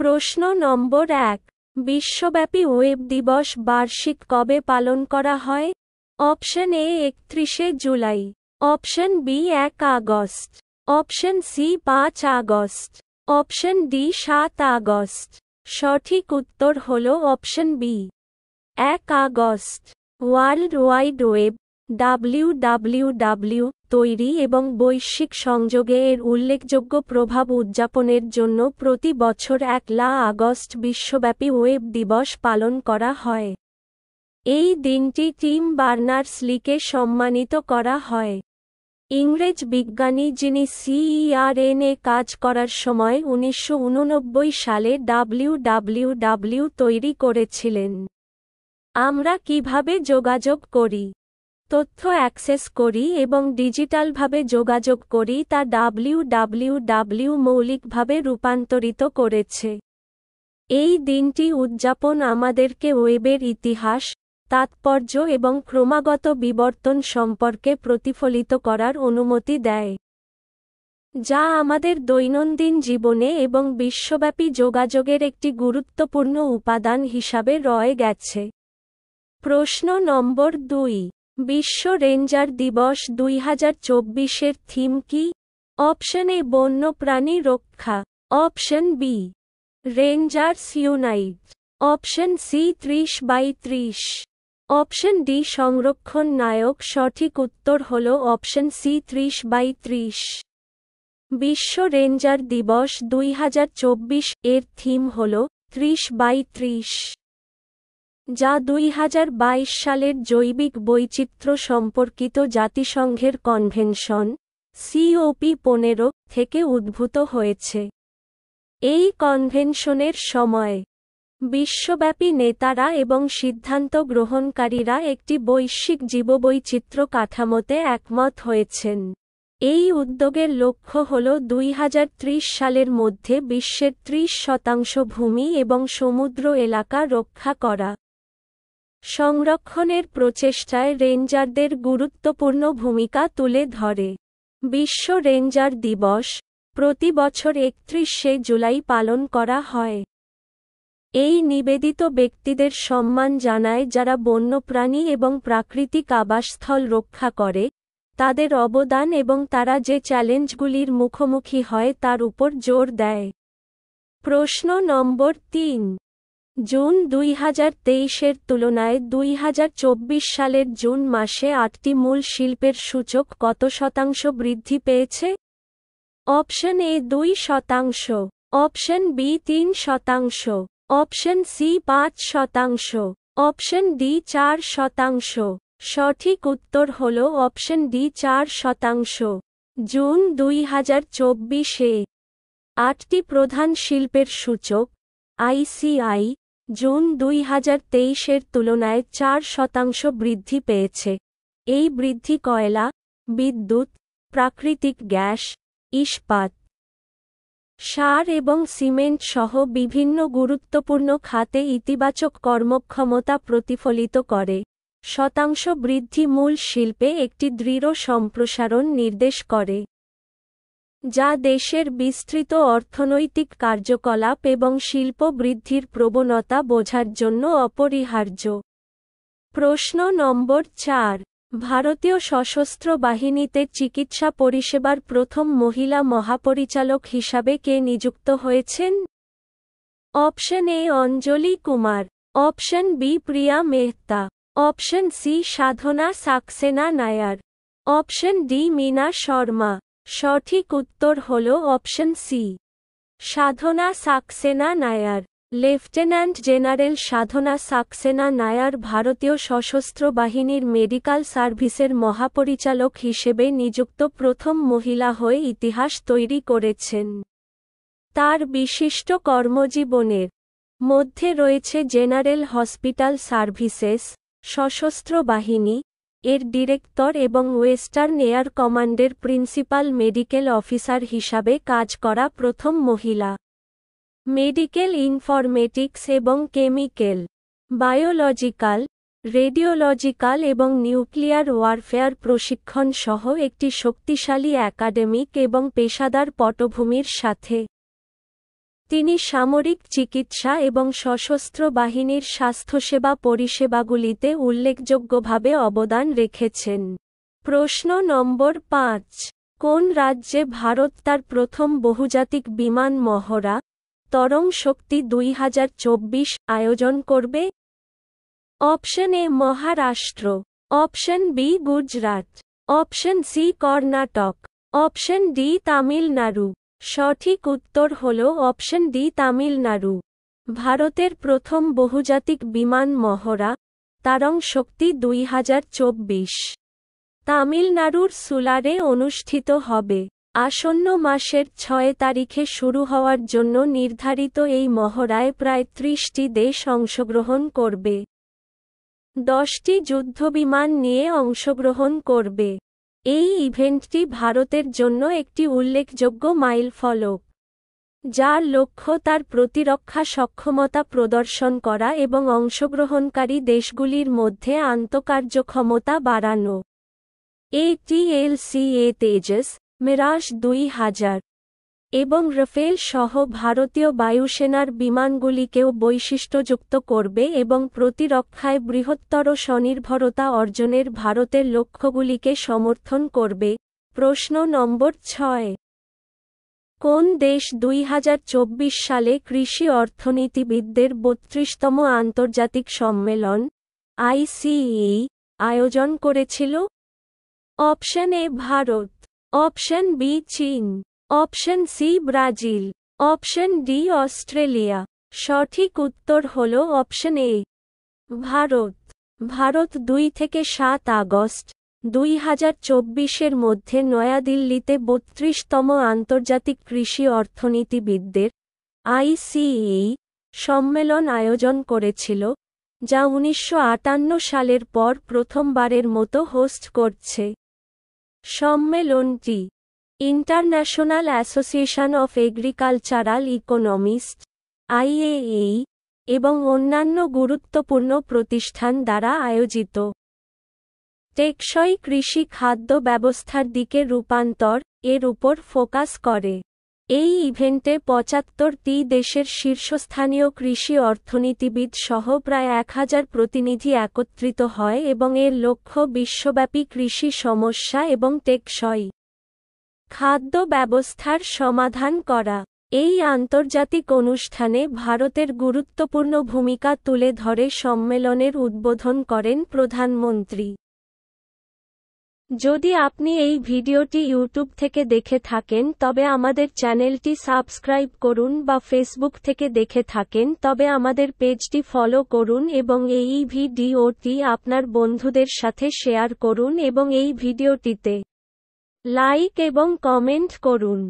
প্রশ্ন নম্বর ১। বিশ্বব্যাপী ওয়েব দিবস বার্ষিক কবে পালন করা হয়? অপশন এ ৩১শে জুলাই, অপশন বি ১ আগস্ট, অপশন সি ৫ আগস্ট, অপশন ডি ৭ আগস্ট। সঠিক উত্তর হল অপশন বি ১ আগস্ট। ওয়ার্ল্ড ওয়াইড ওয়েব WWW তৈরি এবং বৈশ্বিক সংযোগে এর উল্লেখযোগ্য প্রভাব উদযাপনের জন্য প্রতি বছর ১ আগস্ট বিশ্বব্যাপী ওয়েব দিবস পালন করা হয়। এই দিনটি টিম বার্নার্স-লিকে সম্মানিত করা হয়। ইংরেজ বিজ্ঞানী যিনি CERN-এ কাজ করার সময় ১৯৮৯ সালে WWW তৈরি করেছিলেন। আমরা কিভাবে যোগাযোগ করি, তথ্য অ্যাক্সেস করি এবং ডিজিটালভাবে যোগাযোগ করি তা WWW মৌলিকভাবে রূপান্তরিত করেছে। এই দিনটি উদযাপন আমাদেরকে ওয়েবের ইতিহাস, তাৎপর্য এবং ক্রমাগত বিবর্তন সম্পর্কে প্রতিফলিত করার অনুমতি দেয়, যা আমাদের দৈনন্দিন জীবনে এবং বিশ্বব্যাপী যোগাযোগের একটি গুরুত্বপূর্ণ উপাদান হিসাবে রয়ে গেছে। প্রশ্ন নম্বর ২। বিশ্ব রেঞ্জার দিবস ২০২৪-এর থিম কি? অপশন এ বন্যপ্রাণী রক্ষা, option B rangers unite, option C ৩০/৩০, অপশন ডি সংরক্ষণ নায়ক। সঠিক উত্তর হল অপশন সি ৩০/৩০। বিশ্ব রেঞ্জার দিবস ২০২৪ এর থিম হল ৩০/৩০, যা ২০২২ সালের জৈবিক বৈচিত্র্য সম্পর্কিত জাতিসংঘের কনভেনশন COP15 থেকে উদ্ভূত হয়েছে। এই কনভেনশনের সময় বিশ্বব্যাপী নেতারা এবং সিদ্ধান্ত গ্রহণকারীরা একটি বৈশ্বিক জীববৈচিত্র্য কাঠামোতে একমত হয়েছেন। এই উদ্যোগের লক্ষ্য হল ২০৩০ সালের মধ্যে বিশ্বের ৩০% ভূমি এবং সমুদ্র এলাকা রক্ষা করা। সংরক্ষণের প্রচেষ্টায় রেঞ্জারদের গুরুত্বপূর্ণ ভূমিকা তুলে ধরে। বিশ্ব রেঞ্জার দিবস প্রতি বছর ৩১শে জুলাই পালন করা হয়। এই নিবেদিত ব্যক্তিদের সম্মান জানায় যারা বন্যপ্রাণী এবং প্রাকৃতিক আবাসস্থল রক্ষা করে, তাদের অবদান এবং তারা যে চ্যালেঞ্জগুলির মুখোমুখি হয় তার উপর জোর দেয়। প্রশ্ন নম্বর ৩। জুন ২০২৩-এর তুলনায় ২০২৪ সালের জুন মাসে ৮টি মূল শিল্পের সূচক কত শতাংশ বৃদ্ধি পেয়েছে? Option A ২%, option B ৩%, option C ৫%, option D ৪%। সঠিক উত্তর হল অপশন ডি ৪%। জুন ২০২৪-এ ৮টি প্রধান শিল্পের সূচক ICI জুন ২০২৩-এর তুলনায় ৪% বৃদ্ধি পেয়েছে। এই বৃদ্ধি কয়লা, বিদ্যুৎ, প্রাকৃতিক গ্যাস, ইস্পাত, সার এবং সিমেন্ট সহ বিভিন্ন গুরুত্বপূর্ণ খাতে ইতিবাচক কর্মক্ষমতা প্রতিফলিত করে। শতাংশ বৃদ্ধি মূল শিল্পে একটি দৃঢ় সম্প্রসারণ নির্দেশ করে, যা দেশের বিস্তৃত অর্থনৈতিক কার্যকলাপ এবং শিল্প বৃদ্ধির প্রবণতা বোঝার জন্য অপরিহার্য। প্রশ্ন নম্বর ৪। ভারতীয় সশস্ত্র বাহিনীতে চিকিৎসা পরিষেবার প্রথম মহিলা মহাপরিচালক হিসাবে কে নিযুক্ত হয়েছেন? Option A Anjali Kumar, option B Priya Mehta, option C Sadhana Saxena Nair, option D Meena Sharma. সঠিক উত্তর হল option C Sadhana Saxena Nair. Lieutenant general Sadhana Saxena Nair ভারতীয় সশস্ত্র বাহিনীর মেডিকেল সার্ভিসের মহাপরিচালক হিসেবে নিযুক্ত প্রথম মহিলা হয়ে ইতিহাস তৈরি করেছেন। তার বিশিষ্ট কর্মজীবনের মধ্যে রয়েছে জেনারেল হসপিটাল সার্ভিসেস, সশস্ত্র বাহিনী এর ডিরেক্টর এবং ওয়েস্টার্ন এয়ার কমান্ডের প্রিন্সিপাল মেডিকেল অফিসার হিসাবে কাজ করা প্রথম মহিলা। মেডিকেল ইনফরমেটিক্স এবং কেমিক্যাল, বায়োলজিক্যাল, রেডিওলজিক্যাল এবং নিউক্লিয়ার ওয়ারফেয়ার প্রশিক্ষণ সহ একটি শক্তিশালী একাডেমিক এবং পেশাদার পটভূমির সাথে তিনি সামরিক চিকিৎসা এবং সশস্ত্র বাহিনীর স্বাস্থ্যসেবা পরিষেবাগুলিতে উল্লেখযোগ্যভাবে অবদান রেখেছেন। প্রশ্ন নম্বর 5। কোন রাজ্যে ভারত তার প্রথম বহুজাতিক বিমান মহড়া, তরং শক্তি 2024 আয়োজন করবে? Option A Maharashtra, option B Gujarat, option C Karnataka, option D Tamil Nadu. সঠিক উত্তর হল অপশন ডি তামিলনাড়ু। ভারতের প্রথম বহুজাতিক বিমান মহড়া, তারং শক্তি 2024 তামিলনাড়ুর সুলারে অনুষ্ঠিত হবে। আসন্ন মাসের 6 তারিখে শুরু হওয়ার জন্য নির্ধারিত এই মহড়ায় প্রায় 30টি দেশ অংশগ্রহণ করবে। 10টি যুদ্ধবিমান নিয়ে অংশগ্রহণ করবে। এই ইভেন্টটি ভারতের জন্য একটি উল্লেখযোগ্য মাইলফলক, যার লক্ষ্য তার প্রতিরক্ষা সক্ষমতা প্রদর্শন করা এবং অংশগ্রহণকারী দেশগুলির মধ্যে আন্তঃকার্যক্ষমতা বাড়ানো। ATLCA তেজস, মিরাজ 2000 এবং রাফেল সহ ভারতীয় বায়ুসেনার বিমানগুলিকেও বৈশিষ্ট্যযুক্ত করবে এবং প্রতিরক্ষায় বৃহত্তর স্বনির্ভরতা অর্জনের ভারতের লক্ষ্যগুলিকে সমর্থন করবে। প্রশ্ন নম্বর 6। কোন দেশ 2024 সালে কৃষি অর্থনীতিবিদদের 32তম আন্তর্জাতিক সম্মেলন ICE আয়োজন করেছিল? Option A Bharat, option B চীন, option C Brazil, option D Australia. সঠিক উত্তর হল অপশন এ ভারত। ভারত 2 থেকে 7 আগস্ট 2024 মধ্যে নয়াদিল্লিতে 32তম আন্তর্জাতিক কৃষি অর্থনীতিবিদদের ICE সম্মেলন আয়োজন করেছিল, যা 1958 সালের পর প্রথমবারের মতো হোস্ট করছে। সম্মেলনটি International Association of Agricultural economist IAE এবং অন্যান্য গুরুত্বপূর্ণ প্রতিষ্ঠান দ্বারা আয়োজিত। টেকসই কৃষি খাদ্য ব্যবস্থার দিকে রূপান্তর এর উপর ফোকাস করে। এই ইভেন্টে 75টি দেশের শীর্ষস্থানীয় কৃষি অর্থনীতিবিদ সহ প্রায় 1000 প্রতিনিধি একত্রিত হয় এবং এর লক্ষ্য বিশ্বব্যাপী কৃষি সমস্যা এবং টেকসই খাদ্য ব্যবস্থার সমাধান করা। এই আন্তর্জাতিক অনুষ্ঠানে ভারতের গুরুত্বপূর্ণ ভূমিকা তুলে ধরে সম্মেলনের উদ্বোধন করেন প্রধানমন্ত্রী। যদি আপনি এই ভিডিওটি ইউটিউব থেকে দেখে থাকেন তবে আমাদের চ্যানেলটি সাবস্ক্রাইব করুন, বা ফেসবুক থেকে দেখে থাকেন তবে আমাদের পেজটি ফলো করুন এবং এই ভিডিওটি আপনার বন্ধুদের সাথে শেয়ার করুন এবং এই ভিডিওটিতে লাইক এবং কমেন্ট করুন।